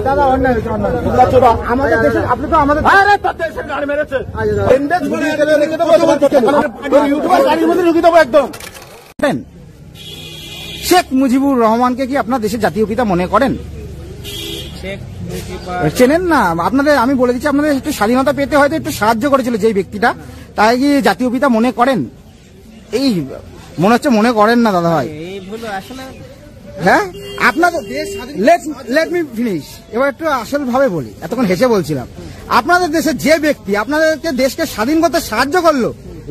দাদা অন্যায় আমাদের দেশে আপনি তো আমাদের দেশের গাড়ি মেরেছে একদম। শেখ মুজিবুর রহমানকে কি আপনার দেশের জাতীয় পিতা মনে করেন? চেনেন না আপনাদের? আমি বলে দিচ্ছি, আপনাদের একটু স্বাধীনতা পেতে হয়তো একটু সাহায্য করেছিল যেই ব্যক্তিটা, তাই কি জাতীয় পিতা মনে করেন? এই মনে হচ্ছে মনে করেন না দাদা ভাই। হ্যাঁ, আপনাদের লেট মি ফিনিশ। এবার একটু আসল ভাবে বলি, এতক্ষণ হেসে বলছিলাম। আপনাদের দেশের যে ব্যক্তি আপনাদেরকে দেশকে স্বাধীন করতে সাহায্য করলো,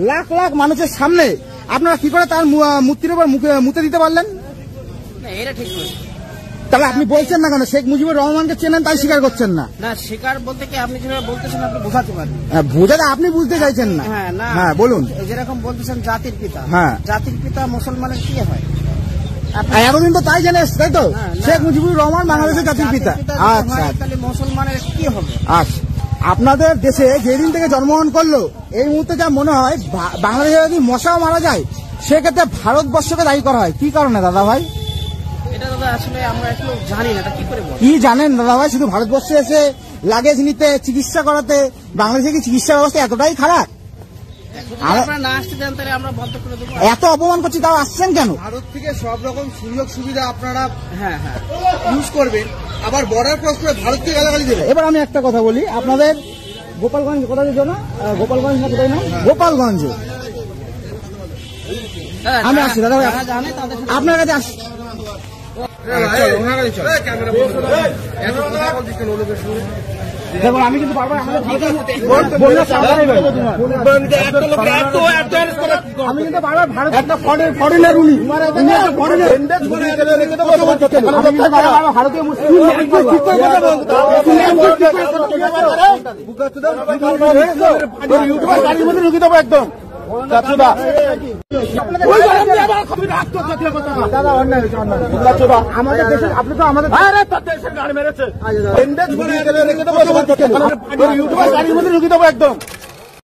লাখ লাখ মানুষের সামনে, আপনারা কি করে তার মূর্তির উপর মুতে দিতে পারলেন? এটা ঠিক নয়। তাহলে আপনি বলছেন না কেন শেখ মুজিবুর রহমানকে চেনেন, তাই স্বীকার করছেন না? না, স্বীকার বলতে কি আপনি যেভাবে বলতেছেন আপনি বোঝাতে পারেন। বোঝাতে আপনি বুঝতে চাইছেন না। হ্যাঁ বলুন। যেরকম বলতেছেন জাতির পিতা, হ্যাঁ জাতির পিতা মুসলমানের কি হয়? এতদিন তো তাই জেনে এসছে, তাই তো? শেখ মুজিবুর রহমান বাংলাদেশের জাতির পিতা। আচ্ছা, তাহলে মুসলমানের কি হবে? আচ্ছা, আপনাদের দেশে যেদিন থেকে জন্মগ্রহণ করলো এই মুহূর্তে যা মনে হয় বাংলাদেশে যদি মশাও মারা যায় সেক্ষেত্রে ভারতবর্ষকে দায়ী করা হয়। কি কারণে দাদা ভাই? এটা দাদা আসলে আমরা একটু জানি না, এটা কি করে বলবো। কি জানেন দাদা ভাই? শুধু ভারতবর্ষে এসে লাগেজ নিতে, চিকিৎসা করাতে, বাংলাদেশে কি চিকিৎসা ব্যবস্থা এতটাই খারাপ? এত অপমান করছি তাও আসছেন কেন? ভারত থেকে সব রকম সুযোগ সুবিধা আপনারা ইউজ করবেন, আবার বর্ডার ক্রস করে ভারতকে গালাগালি দেবেন। এবার আমি একটা কথা বলি, আপনাদের গোপালগঞ্জ কোথায় যেত না? গোপালগঞ্জ না কোথায় না? গোপালগঞ্জ আমি আসছি দাদা ভাই, আপনার কাছে আসছি। দেখুন আমি কিন্তু বারবার আমি কিন্তু বারবার ভারত একটা ফরেনার উনি ভারতীয় মুসলিম ঢুকে দেবো একদম। দাদা অন্যায় আমাদের দেশে আপনি তো আমাদের দেশের গাড়ি মেরেছে গাড়ির মধ্যে ঢুকে দেবো একদম।